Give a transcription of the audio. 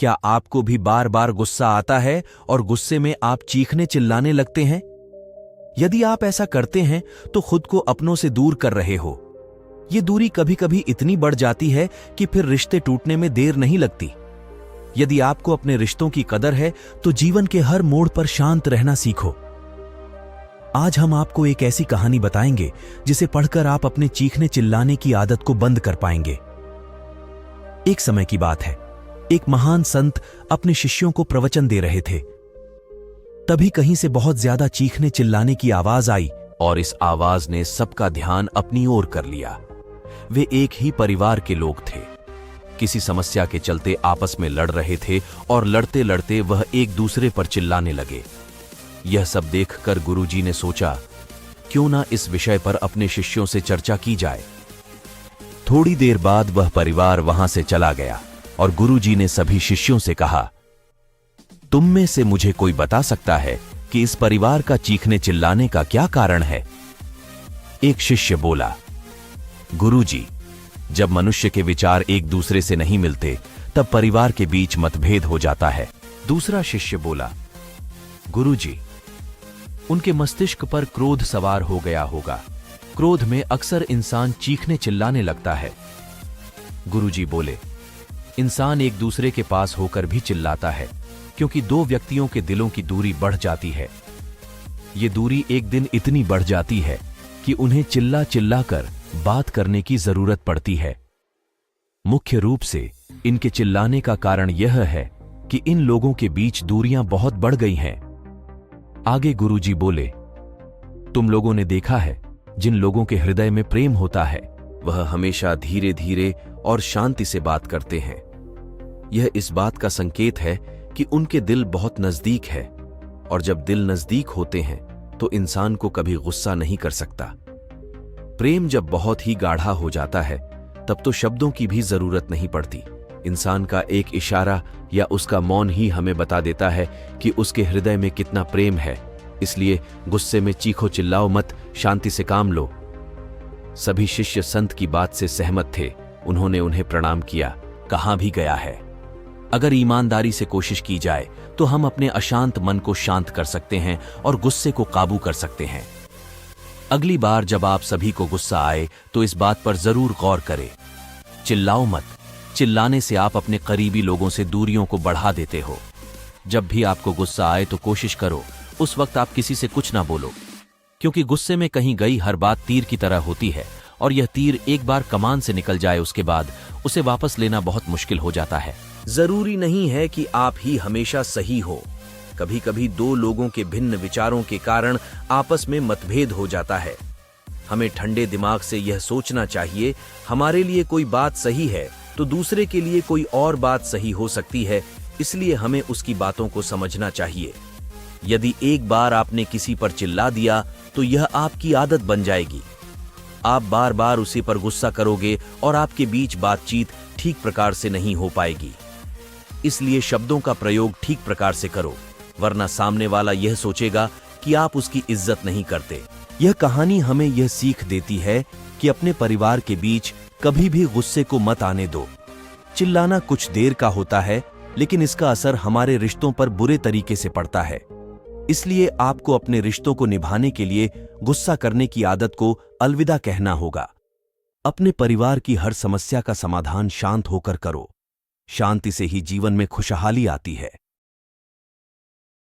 क्या आपको भी बार बार गुस्सा आता है और गुस्से में आप चीखने चिल्लाने लगते हैं? यदि आप ऐसा करते हैं तो खुद को अपनों से दूर कर रहे हो। ये दूरी कभी कभी इतनी बढ़ जाती है कि फिर रिश्ते टूटने में देर नहीं लगती। यदि आपको अपने रिश्तों की कदर है तो जीवन के हर मोड़ पर शांत रहना सीखो। आज हम आपको एक ऐसी कहानी बताएंगे जिसे पढ़कर आप अपने चीखने चिल्लाने की आदत को बंद कर पाएंगे। एक समय की बात है, एक महान संत अपने शिष्यों को प्रवचन दे रहे थे। तभी कहीं से बहुत ज्यादा चीखने चिल्लाने की आवाज आई और इस आवाज ने सबका ध्यान अपनी ओर कर लिया। वे एक ही परिवार के लोग थे। किसी समस्या के चलते आपस में लड़ रहे थे और लड़ते लड़ते वह एक दूसरे पर चिल्लाने लगे। यह सब देखकर गुरुजी ने सोचा, क्यों ना इस विषय पर अपने शिष्यों से चर्चा की जाए। थोड़ी देर बाद वह परिवार वहां से चला गया और गुरुजी ने सभी शिष्यों से कहा, तुम में से मुझे कोई बता सकता है कि इस परिवार का चीखने चिल्लाने का क्या कारण है? एक शिष्य बोला, गुरुजी, जब मनुष्य के विचार एक दूसरे से नहीं मिलते तब परिवार के बीच मतभेद हो जाता है। दूसरा शिष्य बोला, गुरुजी, उनके मस्तिष्क पर क्रोध सवार हो गया होगा। क्रोध में अक्सर इंसान चीखने चिल्लाने लगता है। गुरुजी बोले, इंसान एक दूसरे के पास होकर भी चिल्लाता है क्योंकि दो व्यक्तियों के दिलों की दूरी बढ़ जाती है। ये दूरी एक दिन इतनी बढ़ जाती है कि उन्हें चिल्ला चिल्ला कर बात करने की जरूरत पड़ती है। मुख्य रूप से इनके चिल्लाने का कारण यह है कि इन लोगों के बीच दूरियां बहुत बढ़ गई हैं। आगे गुरुजी बोले, तुम लोगों ने देखा है, जिन लोगों के हृदय में प्रेम होता है वह हमेशा धीरे धीरे और शांति से बात करते हैं। यह इस बात का संकेत है कि उनके दिल बहुत नजदीक है, और जब दिल नजदीक होते हैं तो इंसान को कभी गुस्सा नहीं कर सकता। प्रेम जब बहुत ही गाढ़ा हो जाता है तब तो शब्दों की भी जरूरत नहीं पड़ती। इंसान का एक इशारा या उसका मौन ही हमें बता देता है कि उसके हृदय में कितना प्रेम है। इसलिए गुस्से में चीखो चिल्लाओ मत, शांति से काम लो। सभी शिष्य संत की बात से सहमत थे। उन्होंने उन्हें प्रणाम किया। कहा भी गया है, अगर ईमानदारी से कोशिश की जाए तो हम अपने अशांत मन को शांत कर सकते हैं और गुस्से को काबू कर सकते हैं। अगली बार जब आप सभी को गुस्सा आए तो इस बात पर जरूर गौर करें, चिल्लाओ मत। चिल्लाने से आप अपने करीबी लोगों से दूरियों को बढ़ा देते हो। जब भी आपको गुस्सा आए तो कोशिश करो उस वक्त आप किसी से कुछ ना बोलो, क्योंकि गुस्से में कहीं गई हर बात तीर की तरह होती है और यह तीर एक बार कमान से निकल जाए उसके बाद उसे वापस लेना बहुत मुश्किल हो जाता है। जरूरी नहीं है कि आप ही हमेशा सही हो। कभी कभी दो लोगों के भिन्न विचारों के कारण आपस में मतभेद हो जाता है। हमें ठंडे दिमाग से यह सोचना चाहिए, हमारे लिए कोई बात सही है तो दूसरे के लिए कोई और बात सही हो सकती है, इसलिए हमें उसकी बातों को समझना चाहिए। यदि एक बार आपने किसी पर चिल्ला दिया तो यह आपकी आदत बन जाएगी। आप बार बार उसी पर गुस्सा करोगे और आपके बीच बातचीत ठीक प्रकार से नहीं हो पाएगी। इसलिए शब्दों का प्रयोग ठीक प्रकार से करो, वरना सामने वाला यह सोचेगा कि आप उसकी इज्जत नहीं करते। यह कहानी हमें यह सीख देती है कि अपने परिवार के बीच कभी भी गुस्से को मत आने दो। चिल्लाना कुछ देर का होता है, लेकिन इसका असर हमारे रिश्तों पर बुरे तरीके से पड़ता है। इसलिए आपको अपने रिश्तों को निभाने के लिए गुस्सा करने की आदत को अलविदा कहना होगा। अपने परिवार की हर समस्या का समाधान शांत होकर करो। शांति से ही जीवन में खुशहाली आती है।